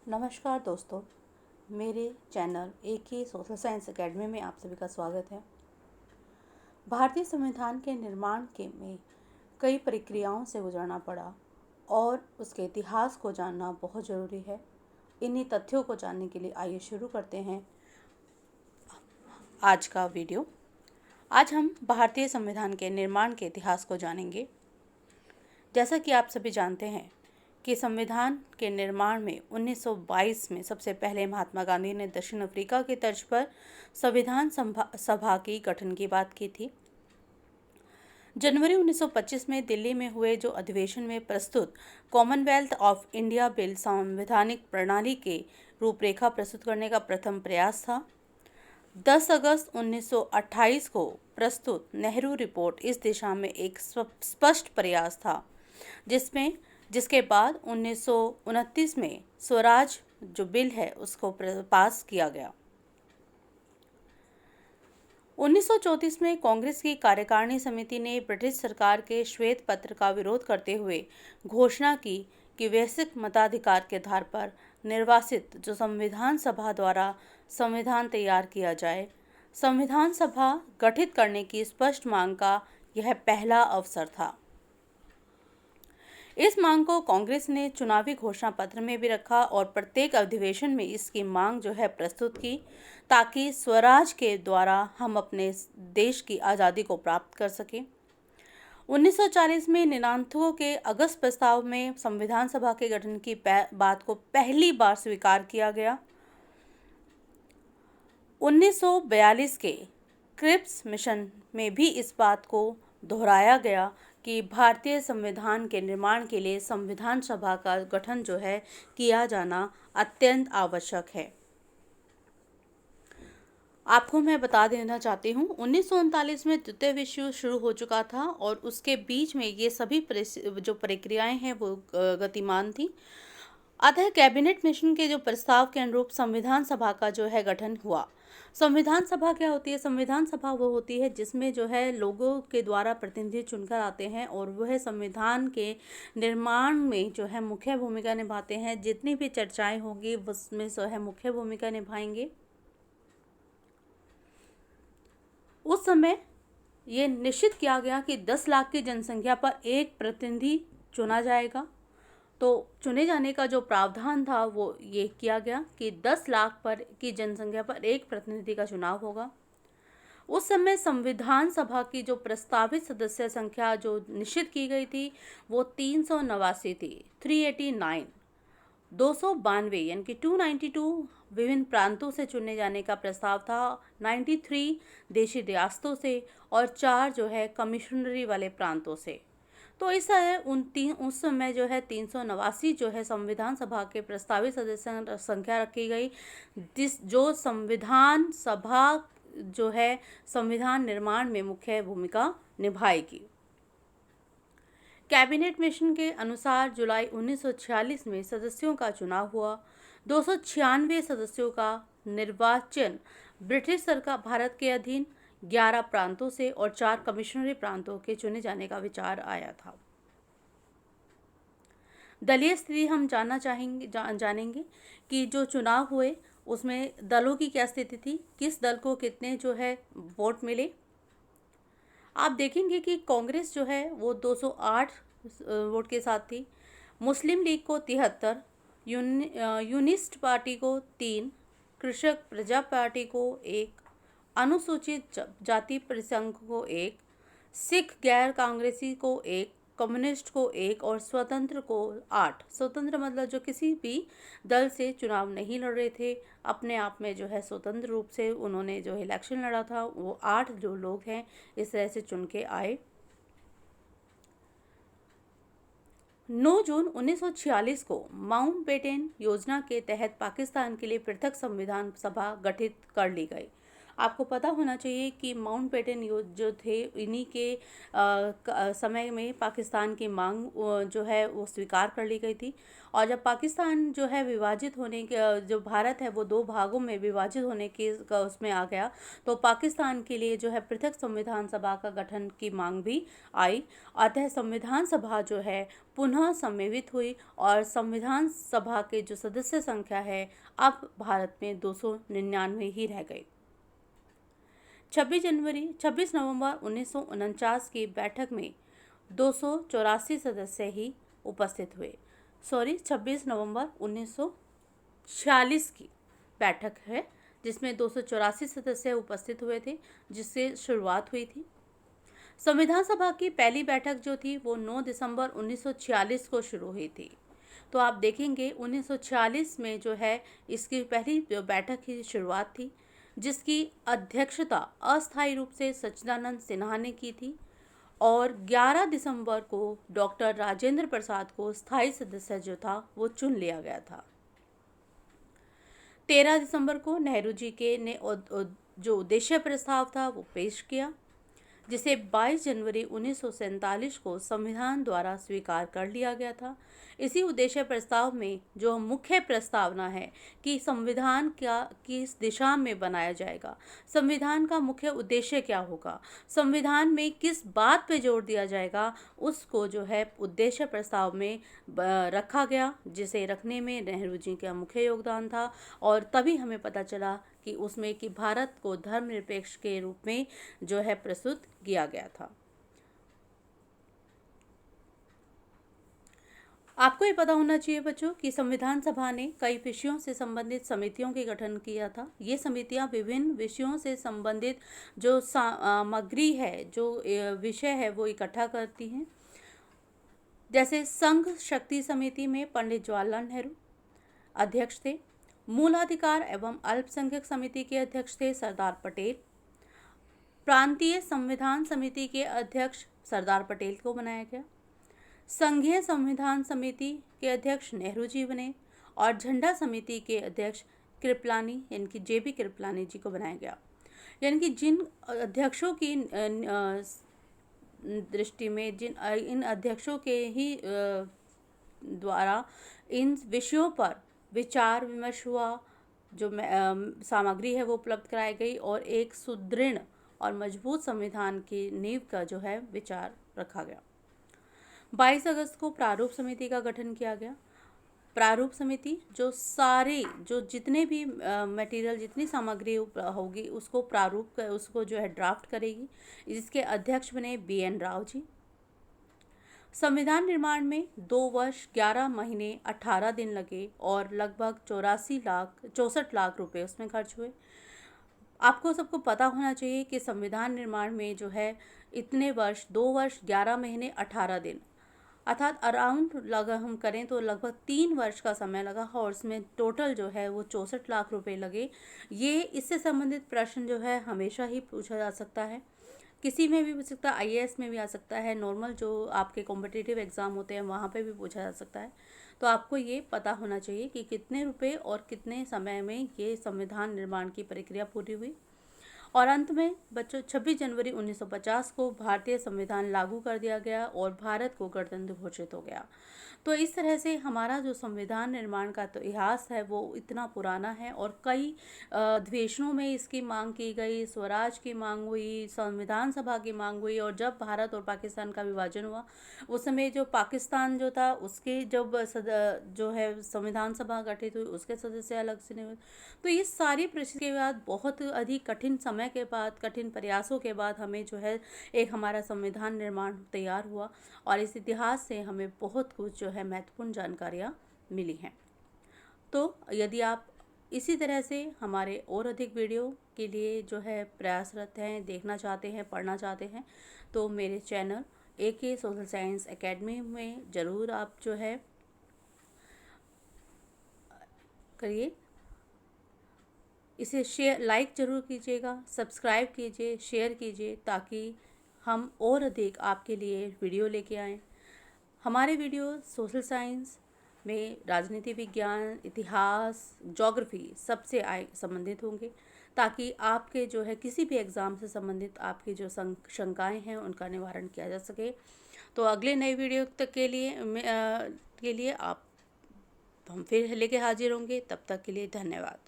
नमस्कार दोस्तों, मेरे channel AK social science academy में आप सभी का स्वागत है। भारतीय संविधान के निर्माण के में कई प्रक्रियाओं से गुजरना पड़ा और उसके इतिहास को जानना बहुत ज़रूरी है। इन्हीं तथ्यों को जानने के लिए आइए शुरू करते हैं आज का वीडियो। आज हम भारतीय संविधान के निर्माण के इतिहास को जानेंगे। जैसा कि आप सभी जानते हैं कि संविधान के निर्माण में 1922 में सबसे पहले महात्मा गांधी ने दक्षिण अफ्रीका की तर्ज पर संविधान सभा की गठन की बात की थी। जनवरी 1925 में दिल्ली में हुए जो अधिवेशन में प्रस्तुत कॉमनवेल्थ ऑफ इंडिया बिल संवैधानिक प्रणाली के रूपरेखा प्रस्तुत करने का प्रथम प्रयास था। 10 अगस्त 1928 को प्रस्तुत नेहरू रिपोर्ट इस दिशा में एक स्पष्ट प्रयास था, जिसके बाद 1929 में स्वराज जो बिल है उसको पास किया गया। 1934 में कांग्रेस की कार्यकारिणी समिति ने ब्रिटिश सरकार के श्वेत पत्र का विरोध करते हुए घोषणा की कि वैश्विक मताधिकार के आधार पर निर्वासित जो संविधान सभा द्वारा संविधान तैयार किया जाए। संविधान सभा गठित करने की स्पष्ट मांग का यह पहला अवसर था। इस मांग को कांग्रेस ने चुनावी घोषणा पत्र में भी रखा और प्रत्येक अधिवेशन में इसकी मांग जो है प्रस्तुत की, ताकि स्वराज के द्वारा हम अपने देश की आज़ादी को प्राप्त कर सकें। 1940 में निनांतों के अगस्त प्रस्ताव में संविधान सभा के गठन की बात को पहली बार स्वीकार किया गया। 1942 के क्रिप्स मिशन में भी इस बात को दोहराया गया कि भारतीय संविधान के निर्माण के लिए संविधान सभा का गठन जो है किया जाना अत्यंत आवश्यक है। आपको मैं बता देना चाहती हूँ, 1939 में द्वितीय विश्व युद्ध शुरू हो चुका था और उसके बीच में ये सभी जो प्रक्रियाएं हैं वो गतिमान थी। अतः कैबिनेट मिशन के जो प्रस्ताव के अनुरूप संविधान सभा का जो है गठन हुआ। संविधान सभा क्या होती है? संविधान सभा वो होती है जिसमें जो है लोगों के द्वारा प्रतिनिधि चुनकर आते हैं और वह संविधान के निर्माण में जो है मुख्य भूमिका निभाते हैं। जितनी भी चर्चाएं होंगी उसमें जो है मुख्य भूमिका निभाएंगे। उस समय ये निश्चित किया गया कि 10 लाख की जनसंख्या पर एक प्रतिनिधि चुना जाएगा। तो चुने जाने का जो प्रावधान था वो ये किया गया कि 10 लाख पर की जनसंख्या पर एक प्रतिनिधि का चुनाव होगा। उस समय संविधान सभा की जो प्रस्तावित सदस्य संख्या जो निश्चित की गई थी वो 389 थी। 389 292 यानी कि 292 विभिन्न प्रांतों से चुने जाने का प्रस्ताव था। 93 देशी रियासतों से और 4 जो है कमिश्नरी वाले प्रांतों से। तो इस उस समय जो है 389 जो है संविधान सभा के प्रस्तावित सदस्य संख्या रखी गई, जो संविधान सभा जो है संविधान निर्माण में मुख्य भूमिका निभाएगी। कैबिनेट मिशन के अनुसार जुलाई 1946 में सदस्यों का चुनाव हुआ। 296 सदस्यों का निर्वाचन ब्रिटिश सरकार भारत के अधीन 11 प्रांतों से और 4 कमिश्नरी प्रांतों के चुने जाने का विचार आया था। दलीय स्थिति हम जानेंगे कि जो चुनाव हुए उसमें दलों की क्या स्थिति थी, किस दल को कितने जो है वोट मिले। आप देखेंगे कि कांग्रेस जो है वो 208 वोट के साथ थी, मुस्लिम लीग को 73, यूनिस्ट पार्टी को 3, कृषक प्रजा पार्टी को 1, अनुसूचित जाति परिसंघ को 1, सिख गैर कांग्रेसी को 1, कम्युनिस्ट को 1 और स्वतंत्र को 8। स्वतंत्र मतलब जो किसी भी दल से चुनाव नहीं लड़ रहे थे, अपने आप में जो है स्वतंत्र रूप से उन्होंने जो इलेक्शन लड़ा था, वो 8 जो लोग हैं इस तरह से चुन के आए। 9 जून 1946 को माउंटबेटन योजना के तहत पाकिस्तान के लिए पृथक संविधान सभा गठित कर ली गई। आपको पता होना चाहिए कि माउंट बेटन जो थे, इन्हीं के समय में पाकिस्तान की मांग जो है वो स्वीकार कर ली गई थी। और जब पाकिस्तान जो है विभाजित होने के, जो भारत है वो दो भागों में विभाजित होने के उसमें आ गया, तो पाकिस्तान के लिए जो है पृथक संविधान सभा का गठन की मांग भी आई। अतः संविधान सभा जो है पुनः सम्मिलित हुई और संविधान सभा के जो सदस्य संख्या है अब भारत में 299 ही रह गई। 26 नवंबर 1949 की बैठक में 284 सदस्य ही उपस्थित हुए। 26 नवंबर 1946 की बैठक है जिसमें 284 सदस्य उपस्थित हुए थे, जिससे शुरुआत हुई थी। संविधान सभा की पहली बैठक जो थी वो 9 दिसंबर 1946 को शुरू हुई थी। तो आप देखेंगे 1946 में जो है इसकी पहली जो बैठक की शुरुआत थी, जिसकी अध्यक्षता अस्थायी रूप से सच्चिदानंद सिन्हा ने की थी और 11 दिसंबर को डॉक्टर राजेंद्र प्रसाद को स्थायी सदस्य जो था वो चुन लिया गया था। 13 दिसंबर को नेहरू जी के ने जो उद्देश्य प्रस्ताव था वो पेश किया, जिसे 22 जनवरी 1947 को संविधान द्वारा स्वीकार कर लिया गया था। इसी उद्देश्य प्रस्ताव में जो मुख्य प्रस्तावना है कि संविधान क्या किस दिशा में बनाया जाएगा, संविधान का मुख्य उद्देश्य क्या होगा, संविधान में किस बात पे जोर दिया जाएगा, उसको जो है उद्देश्य प्रस्ताव में रखा गया, जिसे रखने में नेहरू जी का मुख्य योगदान था। और तभी हमें पता चला कि उसमें कि भारत को धर्मनिरपेक्ष के रूप में जो है प्रस्तुत किया गया था। आपको ये पता होना चाहिए बच्चों कि संविधान सभा ने कई विषयों से संबंधित समितियों के गठन किया था। ये समितियां विभिन्न विषयों से संबंधित जो सामग्री है, जो विषय है वो इकट्ठा करती हैं। जैसे संघ शक्ति समिति में पंडित जवाहरलाल नेहरू अध्यक्ष थे। मूलाधिकार एवं अल्पसंख्यक समिति के अध्यक्ष थे सरदार पटेल। प्रांतीय संविधान समिति के अध्यक्ष सरदार पटेल को बनाया गया। संघीय संविधान समिति के अध्यक्ष नेहरू जी बने और झंडा समिति के अध्यक्ष कृपलानी यानी कि जेबी कृपलानी जी को बनाया गया। यानी कि जिन अध्यक्षों की दृष्टि में इन अध्यक्षों के ही द्वारा इन विषयों पर विचार विमर्श हुआ, जो सामग्री है वो उपलब्ध कराई गई और एक सुदृढ़ और मजबूत संविधान की नींव का जो है विचार रखा गया। 22 अगस्त को प्रारूप समिति का गठन किया गया। प्रारूप समिति जो जितने भी मटेरियल, जितनी सामग्री होगी उसको उसको जो है ड्राफ्ट करेगी, जिसके अध्यक्ष बने BN राव जी। संविधान निर्माण में 2 वर्ष 11 महीने 18 दिन लगे और लगभग 64 लाख रुपए उसमें खर्च हुए। आपको सबको पता होना चाहिए कि संविधान निर्माण में जो है इतने वर्ष 2 वर्ष 11 महीने 18 दिन अर्थात अराउंड हम करें तो लगभग 3 वर्ष का समय लगा और उसमें टोटल जो है वो 64 लाख रुपए लगे। ये इससे संबंधित प्रश्न जो है हमेशा ही पूछा जा सकता है, किसी में भी पूछ सकता है, IAS में भी आ सकता है, नॉर्मल जो आपके कॉम्पिटिटिव एग्ज़ाम होते हैं वहाँ पे भी पूछा जा सकता है। तो आपको ये पता होना चाहिए कि कितने रुपए और कितने समय में ये संविधान निर्माण की प्रक्रिया पूरी हुई। और अंत में बच्चों 26 जनवरी 1950 को भारतीय संविधान लागू कर दिया गया और भारत को गणतंत्र घोषित हो गया। तो इस तरह से हमारा जो संविधान निर्माण का तो इतिहास है वो इतना पुराना है और कई अधिवेशनों में इसकी मांग की गई, स्वराज की मांग हुई, संविधान सभा की मांग हुई। और जब भारत और पाकिस्तान का विभाजन हुआ उस समय जो पाकिस्तान जो था उसके जब जो है संविधान सभा गठित हुई उसके सदस्य अलग से नहीं हुए। तो ये सारी परिस्थिति के बाद बहुत अधिक कठिन समय के बाद, कठिन प्रयासों के बाद हमें जो है एक हमारा संविधान निर्माण तैयार हुआ और इस इतिहास से हमें बहुत कुछ जो है महत्वपूर्ण जानकारियाँ मिली हैं। तो यदि आप इसी तरह से हमारे और अधिक वीडियो के लिए जो है प्रयासरत हैं, देखना चाहते हैं, पढ़ना चाहते हैं, तो मेरे channel AK social science academy में ज़रूर आप जो है करिए। इसे लाइक ज़रूर कीजिएगा, सब्सक्राइब कीजिए, शेयर कीजिए, ताकि हम और अधिक आपके लिए वीडियो लेके आएँ। हमारे वीडियो सोशल साइंस में राजनीति विज्ञान, इतिहास, ज्योग्राफी सबसे संबंधित होंगे, ताकि आपके जो है किसी भी एग्ज़ाम से संबंधित आपकी जो शंकाएं हैं उनका निवारण किया जा सके। तो अगले नए वीडियो तक के लिए आप हम फिर लेके हाजिर होंगे। तब तक के लिए धन्यवाद।